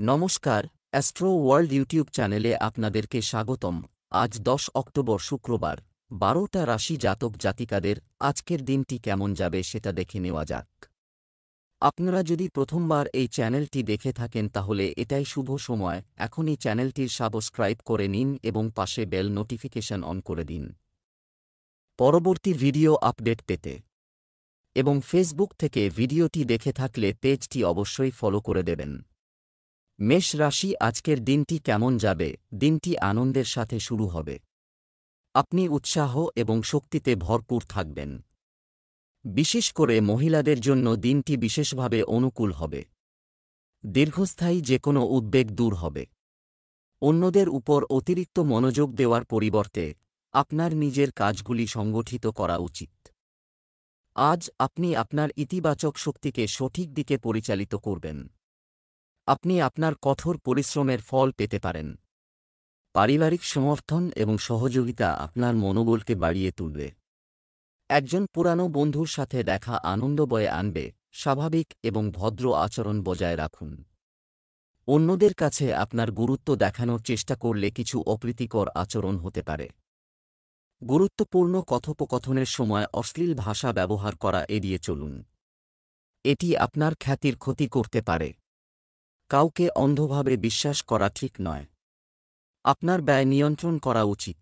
নমস্কার, astro world YouTube চ্যানেলে আপনাদেরকে স্বাগতম। আজ 10 অক্টোবর শুক্রবার, 12টা রাশি জাতক জাতিকাদের আজকের দিনটি কেমন যাবে সেটা দেখে নেওয়া যাক। আপনারা যদি প্রথমবার এই চ্যানেলটি দেখে থাকেন তাহলে এটাই শুভ সময়, এখনই চ্যানেলটির সাবস্ক্রাইব করে নিন এবং পাশে বেল নোটিফিকেশন অন করে দিন পরবর্তী ভিডিও আপডেট পেতে। এবং ফেসবুক থেকে ভিডিওটি দেখে থাকলে পেজটি অবশ্যই ফলো করে দেবেন। মেষ রাশি, আজকের দিনটি কেমন যাবে? দিনটি আনন্দের সাথে শুরু হবে। আপনি উৎসাহ এবং শক্তিতে ভরপুর থাকবেন। বিশেষ করে মহিলাদের জন্য দিনটি বিশেষভাবে অনুকূল হবে। দীর্ঘস্থায়ী যে কোনো উদ্বেগ দূর হবে। অন্যদের উপর অতিরিক্ত মনোযোগ দেওয়ার পরিবর্তে আপনার নিজের কাজগুলি সংগঠিত করা উচিত। আজ আপনি আপনার ইতিবাচক শক্তিকে সঠিক দিকে পরিচালিত করবেন। আপনি আপনার কঠোর পরিশ্রমের ফল পেতে পারেন। পারিবারিক সমর্থন এবং সহযোগিতা আপনার মনোবলকে বাড়িয়ে তুলবে। একজন পুরানো বন্ধুর সাথে দেখা আনন্দ বয়ে আনবে। স্বাভাবিক এবং ভদ্র আচরণ বজায় রাখুন। অন্যদের কাছে আপনার গুরুত্ব দেখানোর চেষ্টা করলে কিছু অপ্রীতিকর আচরণ হতে পারে। গুরুত্বপূর্ণ কথোপকথনের সময় অশ্লীল ভাষা ব্যবহার করা এড়িয়ে চলুন। এটি আপনার খ্যাতির ক্ষতি করতে পারে। কাউকে অন্ধভাবে বিশ্বাস করা ঠিক নয়। আপনার ব্যয় নিয়ন্ত্রণ করা উচিত।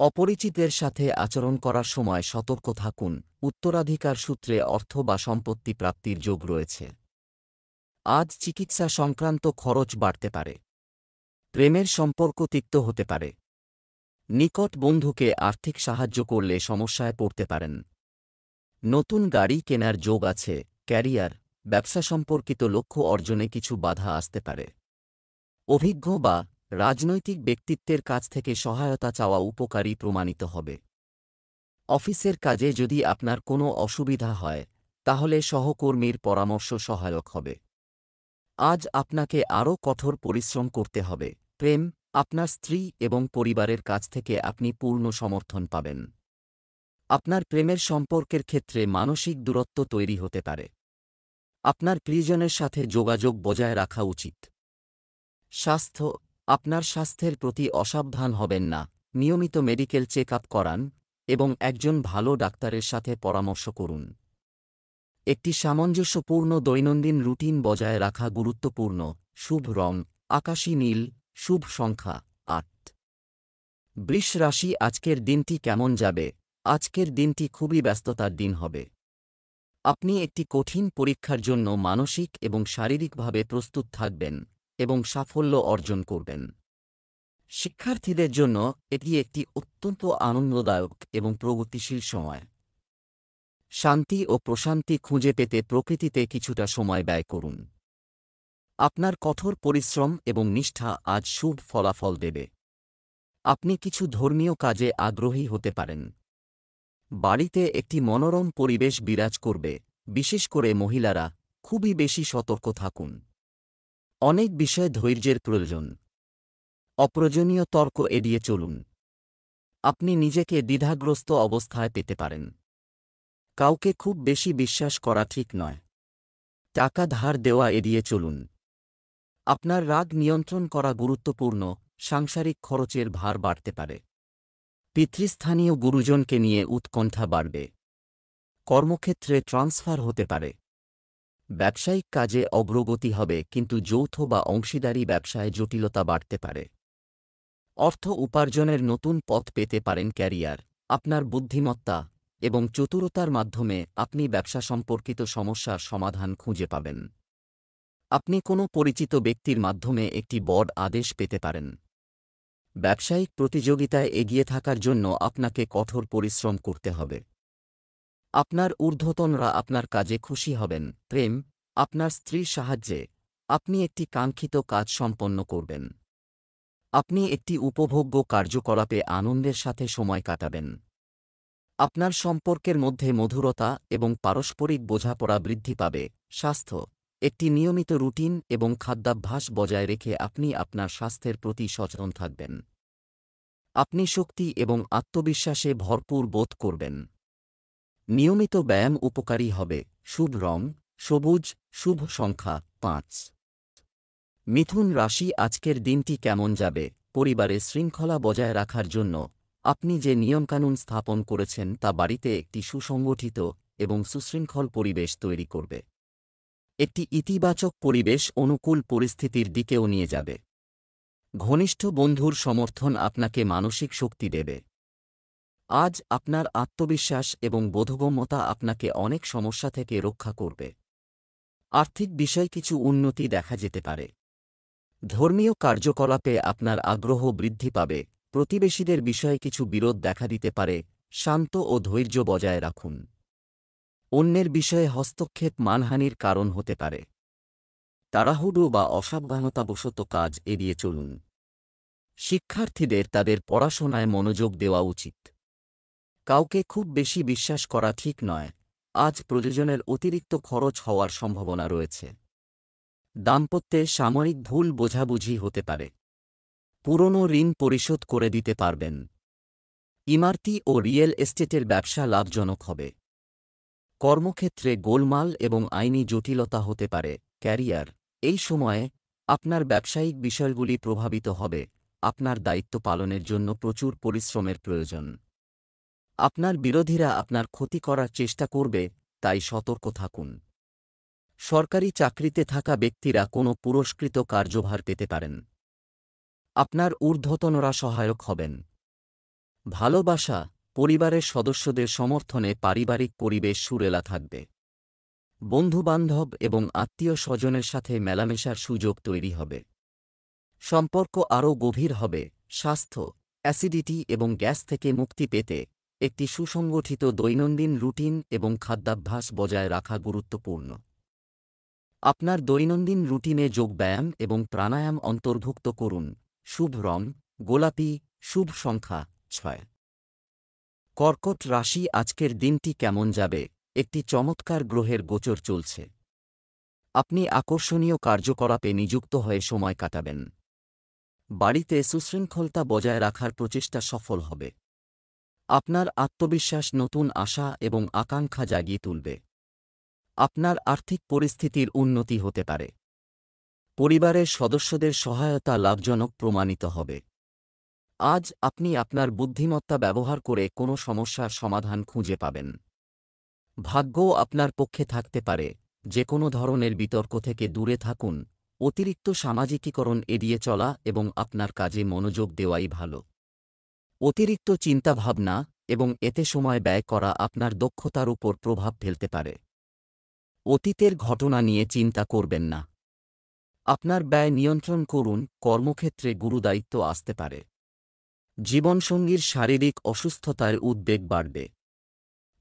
অপরিচিতের সাথে আচরণ করার সময় সতর্ক থাকুন। উত্তরাধিকার সূত্রে অর্থ বা সম্পত্তি প্রাপ্তির যোগ রয়েছে। আজ চিকিৎসা সংক্রান্ত খরচ বাড়তে পারে। প্রেমের সম্পর্ক তিক্ত হতে পারে। নিকট বন্ধুকে আর্থিক সাহায্য করলে সমস্যায় পড়তে পারেন। নতুন গাড়ি কেনার যোগ আছে। ক্যারিয়ার, ব্যবসা সম্পর্কিত লক্ষ্য অর্জনে কিছু বাধা আসতে পারে। অভিজ্ঞ বা রাজনৈতিক ব্যক্তিত্বের কাছ থেকে সহায়তা চাওয়া উপকারী প্রমাণিত হবে। অফিসের কাজে যদি আপনার কোনো অসুবিধা হয় তাহলে সহকর্মীর পরামর্শ সহায়ক হবে। আজ আপনাকে আরও কঠোর পরিশ্রম করতে হবে। প্রেম, আপনার স্ত্রী এবং পরিবারের কাছ থেকে আপনি পূর্ণ সমর্থন পাবেন। আপনার প্রেমের সম্পর্কের ক্ষেত্রে মানসিক দূরত্ব তৈরি হতে পারে। আপনার প্রিয়জনের সাথে যোগাযোগ বজায় রাখা উচিত। স্বাস্থ্য, আপনার স্বাস্থ্যের প্রতি অসাবধান হবেন না। নিয়মিত মেডিকেল চেক আপ করান এবং একজন ভালো ডাক্তারের সাথে পরামর্শ করুন। একটি সামঞ্জস্যপূর্ণ দৈনন্দিন রুটিন বজায় রাখা গুরুত্বপূর্ণ। শুভ রং আকাশী নীল। শুভ সংখ্যা 8। বৃষ রাশি, আজকের দিনটি কেমন যাবে? আজকের দিনটি খুবই ব্যস্ততার দিন হবে। আপনি একটি কঠিন পরীক্ষার জন্য মানসিক এবং শারীরিকভাবে প্রস্তুত থাকবেন এবং সাফল্য অর্জন করবেন। শিক্ষার্থীদের জন্য এটি একটি অত্যন্ত আনন্দদায়ক এবং প্রগতিশীল সময়। শান্তি ও প্রশান্তি খুঁজে পেতে প্রকৃতিতে কিছুটা সময় ব্যয় করুন। আপনার কঠোর পরিশ্রম এবং নিষ্ঠা আজ শুভ ফলাফল দেবে। আপনি কিছু ধর্মীয় কাজে আগ্রহী হতে পারেন। বাড়িতে একটি মনোরম পরিবেশ বিরাজ করবে। বিশেষ করে মহিলারা খুবই বেশি সতর্ক থাকুন। অনেক বিষয়ে ধৈর্যের প্রয়োজন। অপ্রয়োজনীয় তর্ক এড়িয়ে চলুন। আপনি নিজেকে দ্বিধাগ্রস্ত অবস্থায় পেতে পারেন। কাউকে খুব বেশি বিশ্বাস করা ঠিক নয়। টাকা ধার দেওয়া এড়িয়ে চলুন। আপনার রাগ নিয়ন্ত্রণ করা গুরুত্বপূর্ণ। সাংসারিক খরচের ভার বাড়তে পারে। পিতৃস্থানীয় গুরুজনকে নিয়ে উৎকণ্ঠা বাড়বে। কর্মক্ষেত্রে ট্রান্সফার হতে পারে। ব্যবসায়িক কাজে অগ্রগতি হবে, কিন্তু যৌথ বা অংশীদারি ব্যবসায় জটিলতা বাড়তে পারে। অর্থ উপার্জনের নতুন পথ পেতে পারেন। ক্যারিয়ার, আপনার বুদ্ধিমত্তা এবং চতুরতার মাধ্যমে আপনি ব্যবসা সম্পর্কিত সমস্যার সমাধান খুঁজে পাবেন। আপনি কোনো পরিচিত ব্যক্তির মাধ্যমে একটি বড় আদেশ পেতে পারেন। ব্যবসায়িক প্রতিযোগিতায় এগিয়ে থাকার জন্য আপনাকে কঠোর পরিশ্রম করতে হবে। আপনার ঊর্ধ্বতনরা আপনার কাজে খুশি হবেন। প্রেম, আপনার স্ত্রীর সাহায্যে আপনি একটি কাঙ্ক্ষিত কাজ সম্পন্ন করবেন। আপনি একটি উপভোগ্য কার্যকলাপে আনন্দের সাথে সময় কাটাবেন। আপনার সম্পর্কের মধ্যে মধুরতা এবং পারস্পরিক বোঝাপড়া বৃদ্ধি পাবে। স্বাস্থ্য, একটি নিয়মিত রুটিন এবং খাদ্যাভ্যাস বজায় রেখে আপনি আপনার স্বাস্থ্যের প্রতি সচেতন থাকবেন। আপনি শক্তি এবং আত্মবিশ্বাসে ভরপুর বোধ করবেন। নিয়মিত ব্যায়াম উপকারী হবে। শুভ রং সবুজ। শুভ সংখ্যা 5। মিথুন রাশি আজকের দিনটি কেমন যাবে? পরিবারে শৃঙ্খলা বজায় রাখার জন্য আপনি যে নিয়মকানুন স্থাপন করেছেন তা বাড়িতে একটি সুসংগঠিত এবং সুশৃঙ্খল পরিবেশ তৈরি করবে। একটি ইতিবাচক পরিবেশ অনুকূল পরিস্থিতির দিকেও নিয়ে যাবে। ঘনিষ্ঠ বন্ধুর সমর্থন আপনাকে মানসিক শক্তি দেবে। আজ আপনার আত্মবিশ্বাস এবং বোধগম্যতা আপনাকে অনেক সমস্যা থেকে রক্ষা করবে। আর্থিক বিষয়ে কিছু উন্নতি দেখা যেতে পারে। ধর্মীয় কার্যকলাপে আপনার আগ্রহ বৃদ্ধি পাবে। প্রতিবেশীদের বিষয়ে কিছু বিরোধ দেখা দিতে পারে। শান্ত ও ধৈর্য বজায় রাখুন। অন্যের বিষয়ে হস্তক্ষেপ মানহানির কারণ হতে পারে। তাড়াহুড়ো বা অসাবধানতাবশত কাজ এড়িয়ে চলুন। শিক্ষার্থীদের তাদের পড়াশোনায় মনোযোগ দেওয়া উচিত। কাউকে খুব বেশি বিশ্বাস করা ঠিক নয়। আজ প্রয়োজনের অতিরিক্ত খরচ হওয়ার সম্ভাবনা রয়েছে। দাম্পত্যে সাময়িক ভুল বোঝাবুঝি হতে পারে। পুরনো ঋণ পরিশোধ করে দিতে পারবেন। ইমারতি ও রিয়েল এস্টেটের ব্যবসা লাভজনক হবে। কর্মক্ষেত্রে গোলমাল এবং আইনি জটিলতা হতে পারে। ক্যারিয়ার, এই সময়ে আপনার ব্যবসায়িক বিষয়গুলি প্রভাবিত হবে। আপনার দায়িত্ব পালনের জন্য প্রচুর পরিশ্রমের প্রয়োজন। আপনার বিরোধীরা আপনার ক্ষতি করার চেষ্টা করবে, তাই সতর্ক থাকুন। সরকারি চাকরিতে থাকা ব্যক্তিরা কোনো পুরস্কৃত কার্যভার পেতে পারেন। আপনার ঊর্ধ্বতনরা সহায়ক হবেন। ভালোবাসা, পরিবারের সদস্যদের সমর্থনে পারিবারিক পরিবেশ সুরেলা থাকবে। বন্ধুবান্ধব এবং আত্মীয় স্বজনের সাথে মেলামেশার সুযোগ তৈরি হবে। সম্পর্ক আরও গভীর হবে। স্বাস্থ্য, অ্যাসিডিটি এবং গ্যাস থেকে মুক্তি পেতে একটি সুসংগঠিত দৈনন্দিন রুটিন এবং খাদ্যাভ্যাস বজায় রাখা গুরুত্বপূর্ণ। আপনার দৈনন্দিন রুটিনে যোগব্যায়াম এবং প্রাণায়াম অন্তর্ভুক্ত করুন। শুভ রং গোলাপি, শুভ সংখ্যা 6। কর্কট রাশি আজকের দিনটি কেমন যাবে? একটি চমৎকার গ্রহের গোচর চলছে। আপনি আকর্ষণীয় কার্যকলাপে নিযুক্ত হয়ে সময় কাটাবেন। বাড়িতে সুশৃঙ্খলতা বজায় রাখার প্রচেষ্টা সফল হবে। আপনার আত্মবিশ্বাস নতুন আশা এবং আকাঙ্ক্ষা জাগিয়ে তুলবে। আপনার আর্থিক পরিস্থিতির উন্নতি হতে পারে। পরিবারের সদস্যদের সহায়তা লাভজনক প্রমাণিত হবে। আজ আপনি আপনার বুদ্ধিমত্তা ব্যবহার করে কোনো সমস্যার সমাধান খুঁজে পাবেন। ভাগ্যও আপনার পক্ষে থাকতে পারে। যে কোনো ধরনের বিতর্ক থেকে দূরে থাকুন। অতিরিক্ত সামাজিকীকরণ এড়িয়ে চলা এবং আপনার কাজে মনোযোগ দেওয়াই ভালো। অতিরিক্ত চিন্তাভাবনা এবং এতে সময় ব্যয় করা আপনার দক্ষতার উপর প্রভাব ফেলতে পারে। অতীতের ঘটনা নিয়ে চিন্তা করবেন না। আপনার ব্যয় নিয়ন্ত্রণ করুন। কর্মক্ষেত্রে গুরুদায়িত্ব আসতে পারে। জীবনসঙ্গীর শারীরিক অসুস্থতার উদ্বেগ বাড়বে।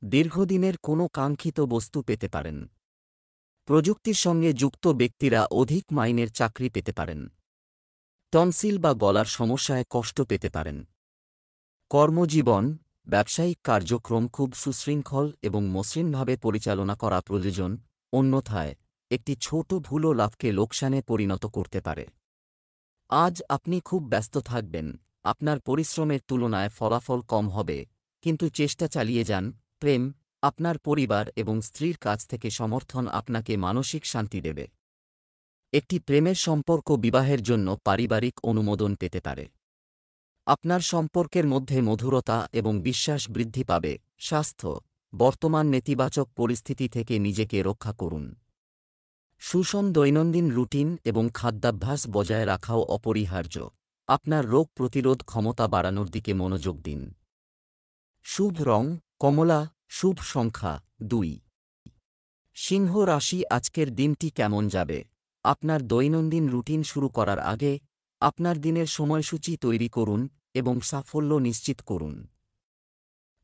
দীর্ঘদিনের কোনো কাঙ্ক্ষিত বস্তু পেতে পারেন। প্রযুক্তির সঙ্গে যুক্ত ব্যক্তিরা অধিক মাইনের চাকরি পেতে পারেন। টনসিল বা গলার সমস্যায় কষ্ট পেতে পারেন। কর্মজীবন, ব্যবসায়িক কার্যক্রম খুব সুশৃঙ্খল এবং মসৃণভাবে পরিচালনা করা প্রয়োজন, অন্যথায় একটি ছোট ভুলও লাভকে লোকসানে পরিণত করতে পারে। আজ আপনি খুব ব্যস্ত থাকবেন। আপনার পরিশ্রমের তুলনায় ফলাফল কম হবে, কিন্তু চেষ্টা চালিয়ে যান। প্রেম, আপনার পরিবার এবং স্ত্রীর কাছ থেকে সমর্থন আপনাকে মানসিক শান্তি দেবে। একটি প্রেমের সম্পর্ক বিবাহের জন্য পারিবারিক অনুমোদন পেতে পারে। আপনার সম্পর্কের মধ্যে মধুরতা এবং বিশ্বাস বৃদ্ধি পাবে। স্বাস্থ্য, বর্তমান নেতিবাচক পরিস্থিতি থেকে নিজেকে রক্ষা করুন। সুষম দৈনন্দিন রুটিন এবং খাদ্যাভ্যাস বজায় রাখাও অপরিহার্য। আপনার রোগ প্রতিরোধ ক্ষমতা বাড়ানোর দিকে মনোযোগ দিন। শুভ রং কমলা, শুভ সংখ্যা 2। সিংহ রাশি আজকের দিনটি কেমন যাবে? আপনার দৈনন্দিন রুটিন শুরু করার আগে আপনার দিনের সময়সূচি তৈরি করুন এবং সাফল্য নিশ্চিত করুন।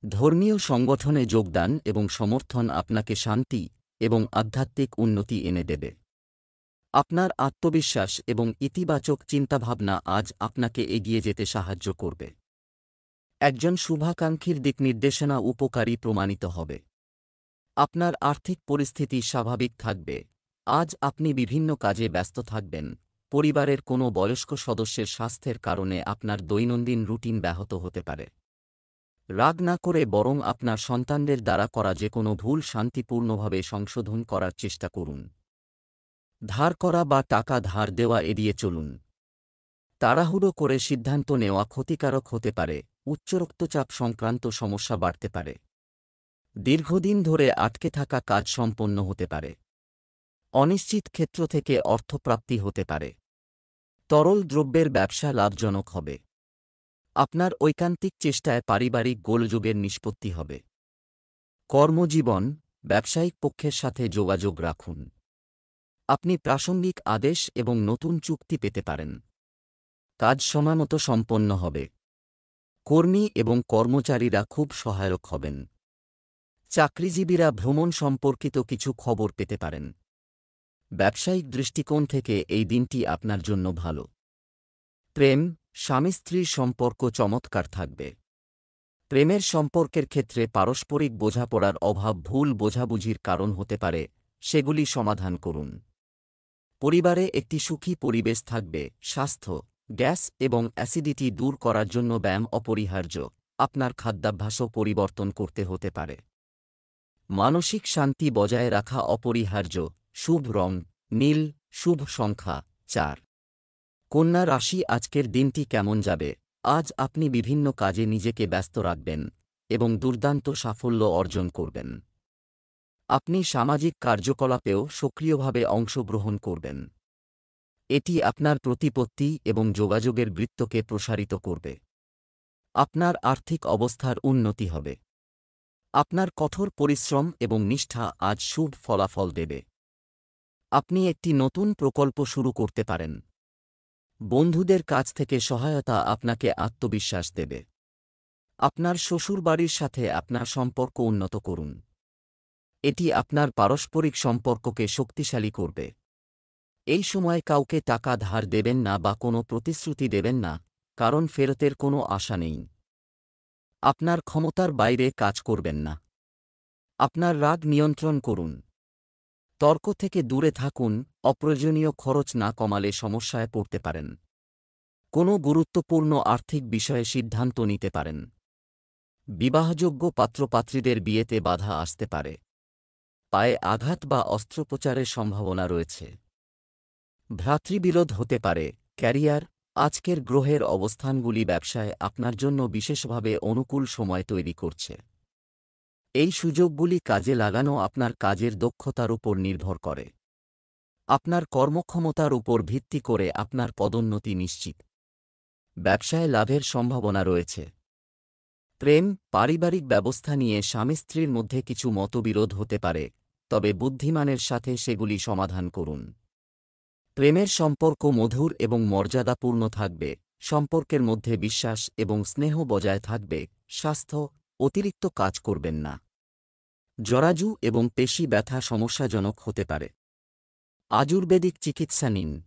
ধর্মীয় সংগঠনে যোগদান এবং সমর্থন আপনাকে শান্তি এবং আধ্যাত্মিক উন্নতি এনে দেবে। আপনার আত্মবিশ্বাস এবং ইতিবাচক চিন্তাভাবনা আজ আপনাকে এগিয়ে যেতে সাহায্য করবে। একজন শুভাকাঙ্ক্ষীর দিকনির্দেশনা উপকারী প্রমাণিত হবে। আপনার আর্থিক পরিস্থিতি স্বাভাবিক থাকবে। আজ আপনি বিভিন্ন কাজে ব্যস্ত থাকবেন। পরিবারের কোনো বয়স্ক সদস্যের স্বাস্থ্যের কারণে আপনার দৈনন্দিন রুটিন ব্যাহত হতে পারে। রাগ না করে বরং আপনার সন্তানদের দ্বারা করা যে কোনো ভুল শান্তিপূর্ণভাবে সংশোধন করার চেষ্টা করুন। ধার করা বা টাকা ধার দেওয়া এড়িয়ে চলুন। তাড়াহুড়ো করে সিদ্ধান্ত নেওয়া ক্ষতিকারক হতে পারে, উচ্চ রক্তচাপ সংক্রান্ত সমস্যা বাড়তে পারে। দীর্ঘদিন ধরে আটকে থাকা কাজ সম্পন্ন হতে পারে। অনিশ্চিত ক্ষেত্র থেকে অর্থপ্রাপ্তি হতে পারে। তরল দ্রব্যের ব্যবসা লাভজনক হবে। আপনার ঐকান্তিক চেষ্টায় পারিবারিক গোলযোগের নিষ্পত্তি হবে। কর্মজীবন, ব্যবসায়িক পক্ষের সাথে যোগাযোগ রাখুন। আপনি প্রাসঙ্গিক আদেশ এবং নতুন চুক্তি পেতে পারেন। কাজ সময়মতো সম্পন্ন হবে। কর্মী এবং কর্মচারীরা খুব সহায়ক হবেন। চাকরিজীবীরা ভ্রমণ সম্পর্কিত কিছু খবর পেতে পারেন। ব্যবসায়িক দৃষ্টিকোণ থেকে এই দিনটি আপনার জন্য ভালো। প্রেম, স্বামী স্ত্রীর সম্পর্ক চমৎকার থাকবে। প্রেমের সম্পর্কের ক্ষেত্রে পারস্পরিক বোঝাপড়ার অভাব ভুল বোঝাবুঝির কারণ হতে পারে, সেগুলি সমাধান করুন। পরিবারে একটি সুখী পরিবেশ থাকবে। স্বাস্থ্য, গ্যাস এবং অ্যাসিডিটি দূর করার জন্য ব্যায়াম অপরিহার্য। আপনার খাদ্যাভ্যাসও পরিবর্তন করতে হতে পারে। মানসিক শান্তি বজায় রাখা অপরিহার্য। শুভ রং নীল, শুভ সংখ্যা 4। কন্যা রাশি, আজকের দিনটি কেমন যাবে? আজ আপনি বিভিন্ন কাজে নিজেকে ব্যস্ত রাখবেন এবং দুর্দান্ত সাফল্য অর্জন করবেন। আপনি সামাজিক কার্যকলাপেও সক্রিয়ভাবে অংশগ্রহণ করবেন। এটি আপনার প্রতিপত্তি এবং যোগাযোগের বৃত্তকে প্রসারিত করবে। আপনার আর্থিক অবস্থার উন্নতি হবে। আপনার কঠোর পরিশ্রম এবং নিষ্ঠা আজ শুভ ফলাফল দেবে। আপনি একটি নতুন প্রকল্প শুরু করতে পারেন। বন্ধুদের কাছ থেকে সহায়তা আপনাকে আত্মবিশ্বাস দেবে। আপনার শ্বশুরবাড়ির সাথে আপনার সম্পর্ক উন্নত করুন। এটি আপনার পারস্পরিক সম্পর্ককে শক্তিশালী করবে। এই সময় কাউকে টাকা ধার দেবেন না বা কোনো প্রতিশ্রুতি দেবেন না, কারণ ফেরতের কোনো আশা নেই। আপনার ক্ষমতার বাইরে কাজ করবেন না। আপনার রাগ নিয়ন্ত্রণ করুন। তর্ক থেকে দূরে থাকুন। অপ্রয়োজনীয় খরচ না কমালে সমস্যায় পড়তে পারেন। কোনো গুরুত্বপূর্ণ আর্থিক বিষয়ে সিদ্ধান্ত নিতে পারেন। বিবাহযোগ্য পাত্রপাত্রীদের বিয়েতে বাধা আসতে পারে। পায়ে আঘাত বা অস্ত্রোপচারের সম্ভাবনা রয়েছে। ভ্রাতৃবিরোধ হতে পারে। ক্যারিয়ার, আজকের গ্রহের অবস্থানগুলি ব্যবসায় আপনার জন্য বিশেষভাবে অনুকূল সময় তৈরি করছে। এই সুযোগগুলি কাজে লাগানো আপনার কাজের দক্ষতার উপর নির্ভর করে। আপনার কর্মক্ষমতার উপর ভিত্তি করে আপনার পদোন্নতি নিশ্চিত। ব্যবসায় লাভের সম্ভাবনা রয়েছে। প্রেম, পারিবারিক ব্যবস্থা নিয়ে স্বামী স্ত্রীর মধ্যে কিছু মতবিরোধ হতে পারে, তবে বুদ্ধিমানের সাথে সেগুলি সমাধান করুন। প্রেমের সম্পর্ক মধুর এবং মর্যাদাপূর্ণ থাকবে। সম্পর্কের মধ্যে বিশ্বাস এবং স্নেহ বজায় থাকবে। স্বাস্থ্য, অতিরিক্ত কাজ করবেন না। জরাজু এবং পেশি ব্যথা সমস্যাজনক হতে পারে। আয়ুর্বেদিক চিকিৎসা নিন।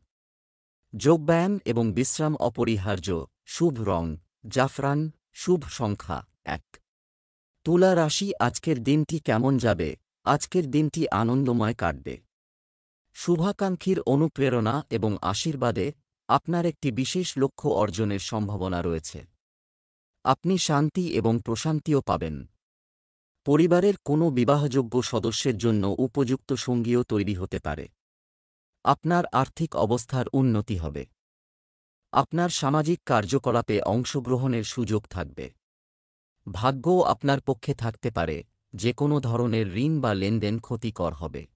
যোগব্যায়াম এবং বিশ্রাম অপরিহার্য। শুভ রং জাফরান, শুভ সংখ্যা 1। তুলা রাশি, আজকের দিনটি কেমন যাবে? আজকের দিনটি আনন্দময় কাটবে। শুভাকাঙ্ক্ষীর অনুপ্রেরণা এবং আশীর্বাদে আপনার একটি বিশেষ লক্ষ্য অর্জনের সম্ভাবনা রয়েছে। আপনি শান্তি এবং প্রশান্তিও পাবেন। পরিবারের কোনো বিবাহযোগ্য সদস্যের জন্য উপযুক্ত সঙ্গীও তৈরি হতে পারে। আপনার আর্থিক অবস্থার উন্নতি হবে। আপনার সামাজিক কার্যকলাপে অংশগ্রহণের সুযোগ থাকবে। ভাগ্যও আপনার পক্ষে থাকতে পারে। যে কোনো ধরনের ঋণ বা লেনদেন ক্ষতিকর হবে।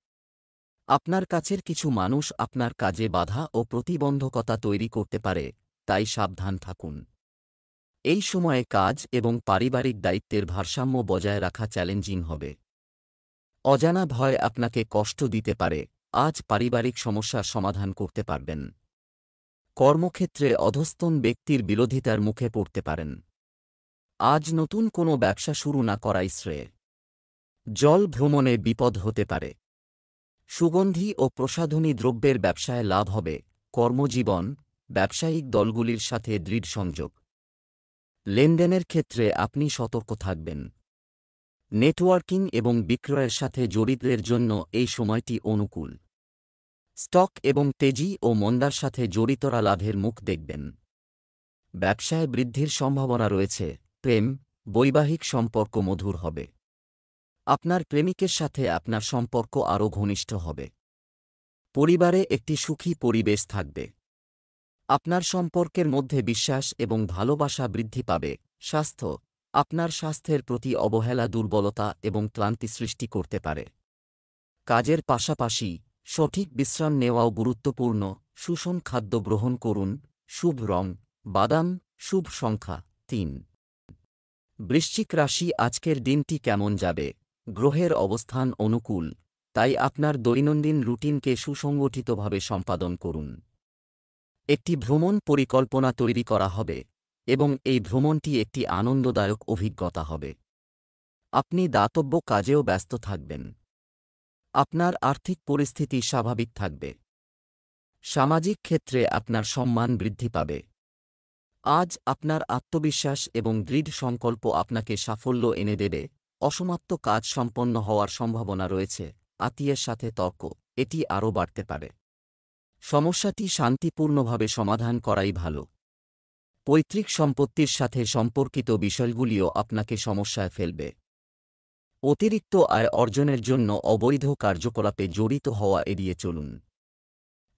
আপনার কাছের কিছু মানুষ আপনার কাজে বাধা ও প্রতিবন্ধকতা তৈরি করতে পারে, তাই সাবধান থাকুন। এই সময়ে কাজ এবং পারিবারিক দায়িত্বের ভারসাম্য বজায় রাখা চ্যালেঞ্জিং হবে। অজানা ভয় আপনাকে কষ্ট দিতে পারে। আজ পারিবারিক সমস্যার সমাধান করতে পারবেন। কর্মক্ষেত্রে অধস্তন ব্যক্তির বিরোধিতার মুখে পড়তে পারেন। আজ নতুন কোনো ব্যবসা শুরু না করাই শ্রেয়। জল ভ্রমণে বিপদ হতে পারে। সুগন্ধি ও প্রসাধনী দ্রব্যের ব্যবসায় লাভ হবে। কর্মজীবন, ব্যবসায়িক দলগুলির সাথে দৃঢ় সংযোগ। লেনদেনের ক্ষেত্রে আপনি সতর্ক থাকবেন। নেটওয়ার্কিং এবং বিক্রয়ের সাথে জড়িতদের জন্য এই সময়টি অনুকূল। স্টক এবং তেজি ও মন্দার সাথে জড়িতরা লাভের মুখ দেখবেন। ব্যবসায় বৃদ্ধির সম্ভাবনা রয়েছে। প্রেম, বৈবাহিক সম্পর্ক মধুর হবে। আপনার প্রেমিকের সাথে আপনার সম্পর্ক আরও ঘনিষ্ঠ হবে। পরিবারে একটি সুখী পরিবেশ থাকবে। আপনার সম্পর্কের মধ্যে বিশ্বাস এবং ভালোবাসা বৃদ্ধি পাবে। স্বাস্থ্য, আপনার স্বাস্থ্যের প্রতি অবহেলা দুর্বলতা এবং ক্লান্তি সৃষ্টি করতে পারে। কাজের পাশাপাশি সঠিক বিশ্রাম নেওয়াও গুরুত্বপূর্ণ। সুষম খাদ্য গ্রহণ করুন। শুভ রং বাদাম। শুভ সংখ্যা ৩। বৃশ্চিক রাশি, আজকের দিনটি কেমন যাবে? গ্রহের অবস্থান অনুকূল, তাই আপনার দৈনন্দিন রুটিনকে সুসংগঠিতভাবে সম্পাদন করুন। একটি ভ্রমণ পরিকল্পনা তৈরি করা হবে এবং এই ভ্রমণটি একটি আনন্দদায়ক অভিজ্ঞতা হবে। আপনি দাতব্য কাজেও ব্যস্ত থাকবেন। আপনার আর্থিক পরিস্থিতি স্বাভাবিক থাকবে। সামাজিক ক্ষেত্রে আপনার সম্মান বৃদ্ধি পাবে। আজ আপনার আত্মবিশ্বাস এবং দৃঢ় সংকল্প আপনাকে সাফল্য এনে দেবে। অসমাপ্ত কাজ সম্পন্ন হওয়ার সম্ভাবনা রয়েছে। আত্মীয়ের সাথে তর্ক, এটি আরও বাড়তে পারে। সমস্যাটি শান্তিপূর্ণভাবে সমাধান করাই ভালো। পৈতৃক সম্পত্তির সাথে সম্পর্কিত বিষয়গুলিও আপনাকে সমস্যায় ফেলবে। অতিরিক্ত আয় অর্জনের জন্য অবৈধ কার্যকলাপে জড়িত হওয়া এড়িয়ে চলুন।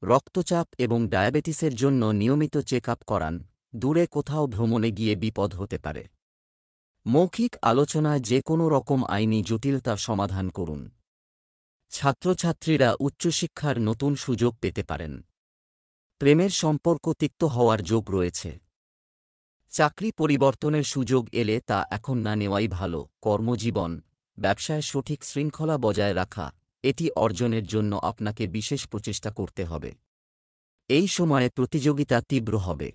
রক্তচাপ এবং ডায়াবেটিসের জন্য নিয়মিত চেক আপ করান। দূরে কোথাও ভ্রমণে গিয়ে বিপদ হতে পারে। মৌখিক আলোচনায় যে কোনো রকম আইনি জটিলতার সমাধান করুন। ছাত্রছাত্রীরা উচ্চশিক্ষার নতুন সুযোগ পেতে পারেন। প্রেমের সম্পর্ক তিক্ত হওয়ার যোগ রয়েছে। চাকরি পরিবর্তনের সুযোগ এলে তা এখন না নেওয়াই ভালো। কর্মজীবন, ব্যবসায় সঠিক শৃঙ্খলা বজায় রাখা, এটি অর্জনের জন্য আপনাকে বিশেষ প্রচেষ্টা করতে হবে। এই সময়ে প্রতিযোগিতা তীব্র হবে।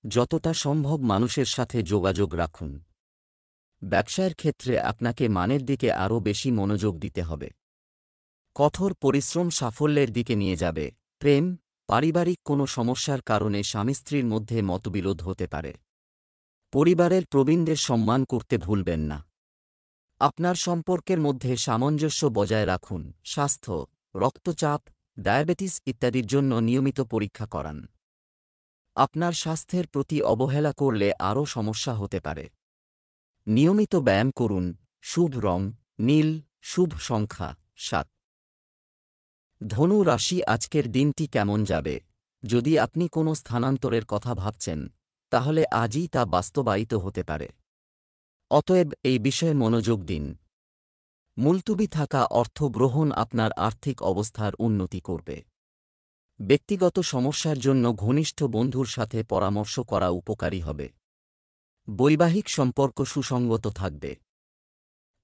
যতটা সম্ভব মানুষের সাথে যোগাযোগ রাখুন। ব্যবসায়ের ক্ষেত্রে আপনাকে মানের দিকে আরও বেশি মনোযোগ দিতে হবে। কঠোর পরিশ্রম সাফল্যের দিকে নিয়ে যাবে। প্রেম, পারিবারিক কোনো সমস্যার কারণে স্বামী স্ত্রীর মধ্যে মতবিরোধ হতে পারে। পরিবারের প্রবীণদের সম্মান করতে ভুলবেন না। আপনার সম্পর্কের মধ্যে সামঞ্জস্য বজায় রাখুন। স্বাস্থ্য, রক্তচাপ, ডায়াবেটিস ইত্যাদির জন্য নিয়মিত পরীক্ষা করান। আপনার স্বাস্থ্যের প্রতি অবহেলা করলে আরও সমস্যা হতে পারে। নিয়মিত ব্যায়াম করুন। শুভ রং নীল। শুভ সংখ্যা ৭। ধনু রাশি, আজকের দিনটি কেমন যাবে? যদি আপনি কোনো স্থানান্তরের কথা ভাবছেন, তাহলে আজই তা বাস্তবায়িত হতে পারে। অতএব এই বিষয়ে মনোযোগ দিন। মুলতুবি থাকা অর্থ গ্রহণ আপনার আর্থিক অবস্থার উন্নতি করবে। ব্যক্তিগত সমস্যার জন্য ঘনিষ্ঠ বন্ধুর সাথে পরামর্শ করা উপকারী হবে। বৈবাহিক সম্পর্ক সুসংগত থাকবে।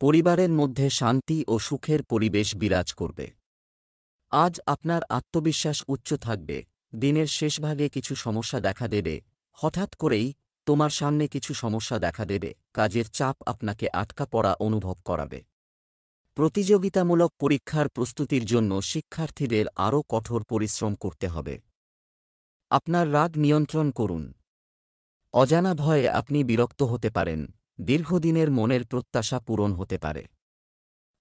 পরিবারের মধ্যে শান্তি ও সুখের পরিবেশ বিরাজ করবে। আজ আপনার আত্মবিশ্বাস উচ্চ থাকবে। দিনের শেষভাগে কিছু সমস্যা দেখা দেবে। হঠাৎ করেই তোমার সামনে কিছু সমস্যা দেখা দেবে। কাজের চাপ আপনাকে আটকা পড়া অনুভব করাবে। প্রতিযোগিতামূলক পরীক্ষার প্রস্তুতির জন্য শিক্ষার্থীদের আরও কঠোর পরিশ্রম করতে হবে। আপনার রাগ নিয়ন্ত্রণ করুন। অজানা ভয়ে আপনি বিরক্ত হতে পারেন। দীর্ঘদিনের মনের প্রত্যাশা পূরণ হতে পারে।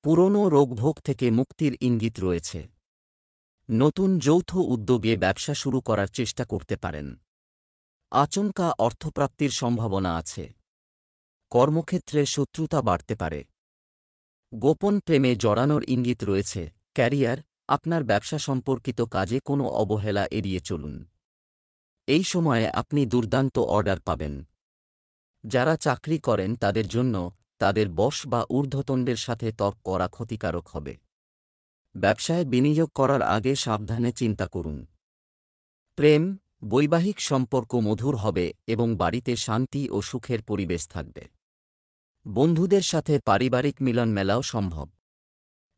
পুরনো রোগভোগ থেকে মুক্তির ইঙ্গিত রয়েছে। নতুন যৌথ উদ্যোগে ব্যবসা শুরু করার চেষ্টা করতে পারেন। আচমকা অর্থপ্রাপ্তির সম্ভাবনা আছে। কর্মক্ষেত্রে শত্রুতা বাড়তে পারে। গোপন প্রেমে জড়ানোর ইঙ্গিত রয়েছে। ক্যারিয়ার, আপনার ব্যবসা সম্পর্কিত কাজে কোনো অবহেলা এড়িয়ে চলুন। এই সময়ে আপনি দুর্দান্ত অর্ডার পাবেন। যারা চাকরি করেন তাদের জন্য তাদের বস বা ঊর্ধ্বতনদের সাথে তর্ক করা ক্ষতিকারক হবে। ব্যবসায় বিনিয়োগ করার আগে সাবধানে চিন্তা করুন। প্রেম, বৈবাহিক সম্পর্ক মধুর হবে এবং বাড়িতে শান্তি ও সুখের পরিবেশ থাকবে। বন্ধুদের সাথে পারিবারিক মিলন মেলাও সম্ভব।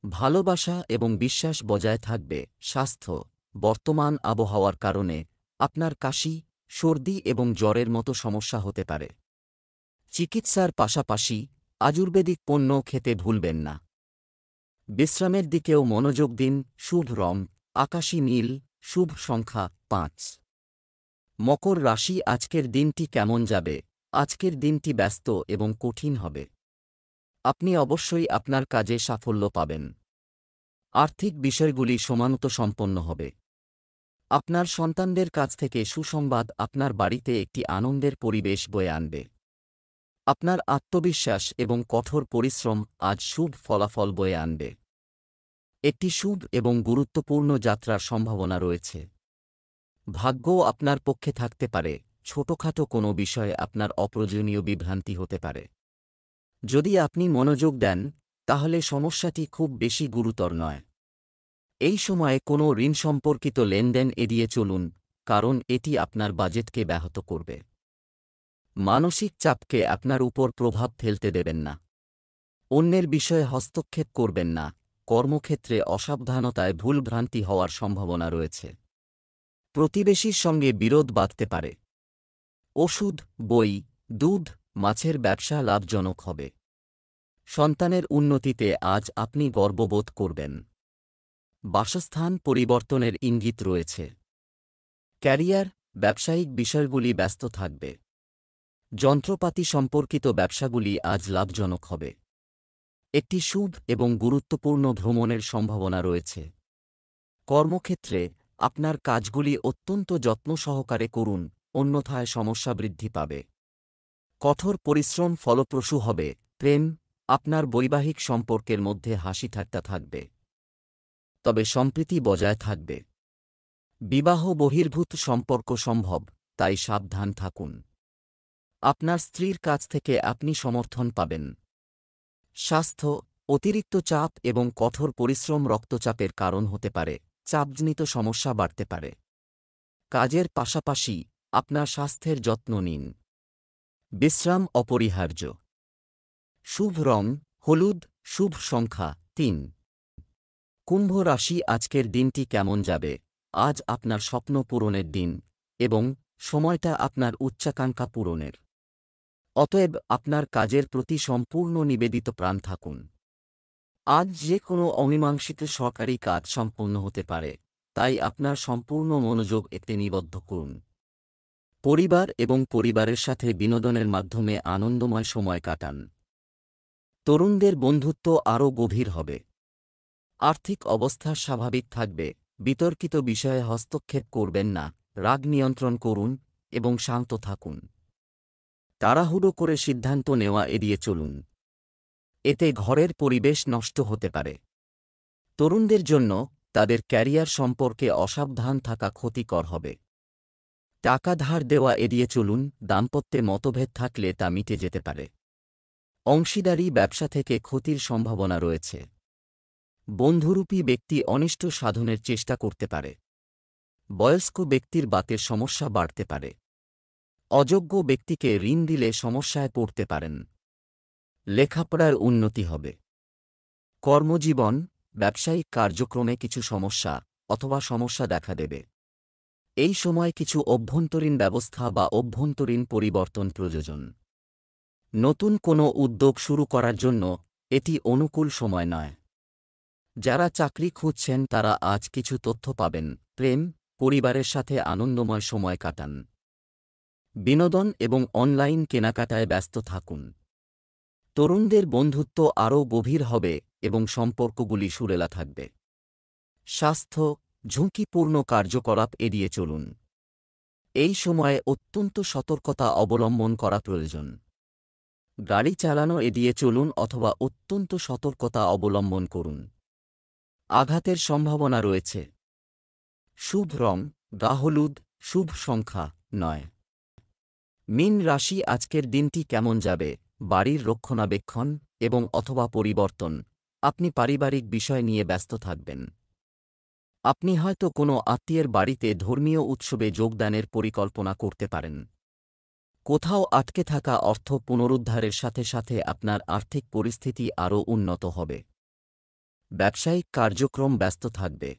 ভালোবাসা এবং বিশ্বাস বজায় থাকবে। স্বাস্থ্য, বর্তমান আবহাওয়ার কারণে আপনার কাশি, সর্দি এবং জ্বরের মতো সমস্যা হতে পারে। চিকিৎসার পাশাপাশি আয়ুর্বেদিক পণ্য খেতে ভুলবেন না। বিশ্রামের দিকেও মনোযোগ দিন। শুভ রং আকাশী নীল। শুভ সংখ্যা ৫। মকর রাশি, আজকের দিনটি কেমন যাবে? আজকের দিনটি ব্যস্ত এবং কঠিন হবে। আপনি অবশ্যই আপনার কাজে সাফল্য পাবেন। আর্থিক বিষয়গুলি সময়মতো সম্পন্ন হবে। আপনার সন্তানদের কাছ থেকে সুসংবাদ আপনার বাড়িতে একটি আনন্দের পরিবেশ বয়ে আনবে। আপনার আত্মবিশ্বাস এবং কঠোর পরিশ্রম আজ শুভ ফলাফল বয়ে আনবে। একটি শুভ এবং গুরুত্বপূর্ণ যাত্রার সম্ভাবনা রয়েছে। ভাগ্যও আপনার পক্ষে থাকতে পারে, ছোটখাটো কোনো বিষয়ে আপনার অপ্রয়োজনীয় বিভ্রান্তি হতে পারে। যদি আপনি মনোযোগ দেন, তাহলে সমস্যাটি খুব বেশি গুরুতর নয়। এই সময়ে কোনো ঋণ সম্পর্কিত লেনদেন এড়িয়ে চলুন, কারণ এটি আপনার বাজেটকে ব্যাহত করবে। মানসিক চাপকে আপনার উপর প্রভাব ফেলতে দেবেন না। অন্যের বিষয়ে হস্তক্ষেপ করবেন না। কর্মক্ষেত্রে অসাবধানতায় ভুলভ্রান্তি হওয়ার সম্ভাবনা রয়েছে। প্রতিবেশীর সঙ্গে বিরোধ বাধতে পারে। ওষুধ, বই, দুধ, মাছের ব্যবসা লাভজনক হবে। সন্তানের উন্নতিতে আজ আপনি গর্ববোধ করবেন। বাসস্থান পরিবর্তনের ইঙ্গিত রয়েছে। ক্যারিয়ার, ব্যবসায়িক বিষয়গুলি ব্যস্ত থাকবে। যন্ত্রপাতি সম্পর্কিত ব্যবসাগুলি আজ লাভজনক হবে। একটি শুভ এবং গুরুত্বপূর্ণ ভ্রমণের সম্ভাবনা রয়েছে। কর্মক্ষেত্রে আপনার কাজগুলি অত্যন্ত যত্ন সহকারে করুন, অন্যথায় সমস্যা বৃদ্ধি পাবে। কঠোর পরিশ্রম ফলপ্রসূ হবে। প্রেম, আপনার বৈবাহিক সম্পর্কের মধ্যে হাসি ঠাট্টা থাকবে, তবে সম্প্রীতি বজায় থাকবে। বিবাহ বহির্ভূত সম্পর্ক সম্ভব, তাই সাবধান থাকুন। আপনার স্ত্রীর কাছ থেকে আপনি সমর্থন পাবেন। স্বাস্থ্য, অতিরিক্ত চাপ এবং কঠোর পরিশ্রম রক্তচাপের কারণ হতে পারে, চাপজনিত সমস্যা বাড়তে পারে। কাজের পাশাপাশি আপনার স্বাস্থ্যের যত্ন নিন। বিশ্রাম অপরিহার্য। শুভ রং হলুদ, শুভ সংখ্যা 3। কুম্ভ রাশি, আজকের দিনটি কেমন যাবে? আজ আপনার স্বপ্ন পূরণের দিন এবং সময়টা আপনার উচ্চাকাঙ্ক্ষা পূরণের। অতএব আপনার কাজের প্রতি সম্পূর্ণ নিবেদিত প্রাণ থাকুন। আজ যে কোনো অমীমাংসিত সরকারি কাজ সম্পূর্ণ হতে পারে, তাই আপনার সম্পূর্ণ মনোযোগ এতে নিবদ্ধ করুন। পরিবার এবং পরিবারের সাথে বিনোদনের মাধ্যমে আনন্দময় সময় কাটান। তরুণদের বন্ধুত্ব আরও গভীর হবে। আর্থিক অবস্থা স্বাভাবিক থাকবে। বিতর্কিত বিষয়ে হস্তক্ষেপ করবেন না, রাগ নিয়ন্ত্রণ করুন এবং শান্ত থাকুন। তাড়াহুড়ো করে সিদ্ধান্ত নেওয়া এড়িয়ে চলুন, এতে ঘরের পরিবেশ নষ্ট হতে পারে। তরুণদের জন্য তাদের ক্যারিয়ার সম্পর্কে অসাবধান থাকা ক্ষতিকর হবে। টাকা ধার দেওয়া এড়িয়ে চলুন, দাম্পত্যে মতভেদ থাকলে তা মিটে যেতে পারে। অংশীদারি ব্যবসা থেকে ক্ষতির সম্ভাবনা রয়েছে। বন্ধুরূপী ব্যক্তি অনিষ্ট সাধনের চেষ্টা করতে পারে। বয়স্ক ব্যক্তির বাতের সমস্যা বাড়তে পারে। অযোগ্য ব্যক্তিকে ঋণ দিলে সমস্যায় পড়তে পারেন। লেখাপড়ার উন্নতি হবে। কর্মজীবন, ব্যবসায়িক কার্যক্রমে কিছু সমস্যা অথবা সমস্যা দেখা দেবে। এই সময় কিছু অভ্যন্তরীণ ব্যবস্থা বা অভ্যন্তরীণ পরিবর্তন প্রয়োজন। নতুন কোনো উদ্যোগ শুরু করার জন্য এটি অনুকূল সময় নয়। যারা চাকরি খুঁজছেন তারা আজ কিছু তথ্য পাবেন। প্রেম, পরিবারের সাথে আনন্দময় সময় কাটান। বিনোদন এবং অনলাইন কেনাকাটায় ব্যস্ত থাকুন। তরুণদের বন্ধুত্ব আরও গভীর হবে এবং সম্পর্কগুলি সুরেলা থাকবে। স্বাস্থ্য, ঝুঁকিপূর্ণ কার্যকলাপ এড়িয়ে চলুন। এই সময়ে অত্যন্ত সতর্কতা অবলম্বন করা প্রয়োজন। গাড়ি চালানো এড়িয়ে চলুন অথবা অত্যন্ত সতর্কতা অবলম্বন করুন। আঘাতের সম্ভাবনা রয়েছে। শুভ রং হলুদ, শুভ সংখ্যা 9। মীন রাশি, আজকের দিনটি কেমন যাবে? বাড়ির রক্ষণাবেক্ষণ এবং অথবা পরিবর্তন, আপনি পারিবারিক বিষয় নিয়ে ব্যস্ত থাকবেন। আপনি হয়তো কোনো আত্মীয়ের বাড়িতে ধর্মীয় উৎসবে যোগদানের পরিকল্পনা করতে পারেন। কোথাও আটকে থাকা অর্থ পুনরুদ্ধারের সাথে সাথে আপনার আর্থিক পরিস্থিতি আরও উন্নত হবে। ব্যবসায়িক কার্যক্রম ব্যস্ত থাকবে।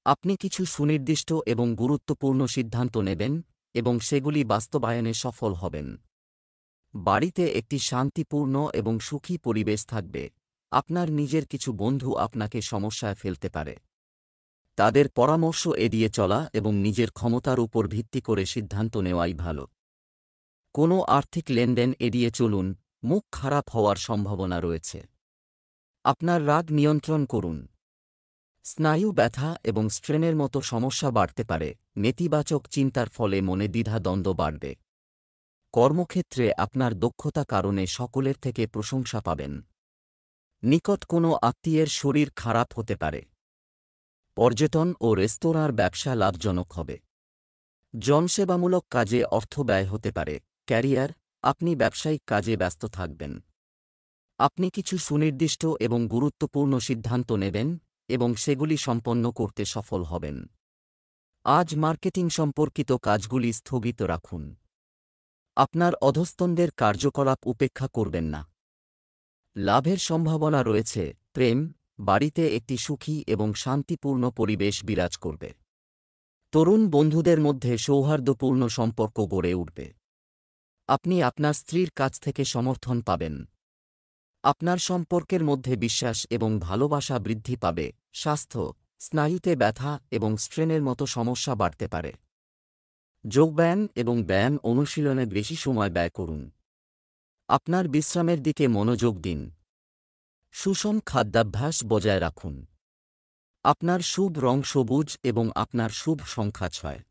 আপনি কিছু সুনির্দিষ্ট এবং গুরুত্বপূর্ণ সিদ্ধান্ত নেবেন এবং সেগুলি বাস্তবায়নে সফল হবেন। বাড়িতে একটি শান্তিপূর্ণ এবং সুখী পরিবেশ থাকবে। আপনার নিজের কিছু বন্ধু আপনাকে সমস্যায় ফেলতে পারে। তাদের পরামর্শ এড়িয়ে চলা এবং নিজের ক্ষমতার উপর ভিত্তি করে সিদ্ধান্ত নেওয়াই ভালো। কোনো আর্থিক লেনদেন এড়িয়ে চলুন, মুখ খারাপ হওয়ার সম্ভাবনা রয়েছে। আপনার রাগ নিয়ন্ত্রণ করুন। স্নায়ু ব্যথা এবং স্ট্রেনের মতো সমস্যা বাড়তে পারে। নেতিবাচক চিন্তার ফলে মনে দ্বিধা-দ্বন্দ্ব বাড়বে। কর্মক্ষেত্রে আপনার দক্ষতা কারণে সকলের থেকে প্রশংসা পাবেন। নিকট কোনো আত্মীয়ের শরীর খারাপ হতে পারে। পর্যটন ও রেস্তোরাঁর ব্যবসা লাভজনক হবে। জনসেবামূলক কাজে অর্থ ব্যয় হতে পারে। ক্যারিয়ার, আপনি ব্যবসায়িক কাজে ব্যস্ত থাকবেন। আপনি কিছু সুনির্দিষ্ট এবং গুরুত্বপূর্ণ সিদ্ধান্ত নেবেন এবং সেগুলি সম্পন্ন করতে সফল হবেন। আজ মার্কেটিং সম্পর্কিত কাজগুলি স্থগিত রাখুন। আপনার অধস্তনদের কার্যকলাপ উপেক্ষা করবেন না। লাভের সম্ভাবনা রয়েছে। প্রেম, বাড়িতে একটি সুখী এবং শান্তিপূর্ণ পরিবেশ বিরাজ করবে। তরুণ বন্ধুদের মধ্যে সৌহার্দ্যপূর্ণ সম্পর্ক গড়ে উঠবে। আপনি আপনার স্ত্রীর কাছ থেকে সমর্থন পাবেন। আপনার সম্পর্কের মধ্যে বিশ্বাস এবং ভালোবাসা বৃদ্ধি পাবে। স্বাস্থ্য, স্নায়ুতে ব্যথা এবং স্ট্রেনের মতো সমস্যা বাড়তে পারে। যোগব্যায়াম এবং ব্যায়াম অনুশীলনে বেশি সময় ব্যয় করুন। আপনার বিশ্রামের দিকে মনোযোগ দিন। সুষম খাদ্যাভ্যাস বজায় রাখুন। আপনার শুভ রং সবুজ এবং আপনার শুভ সংখ্যা 6।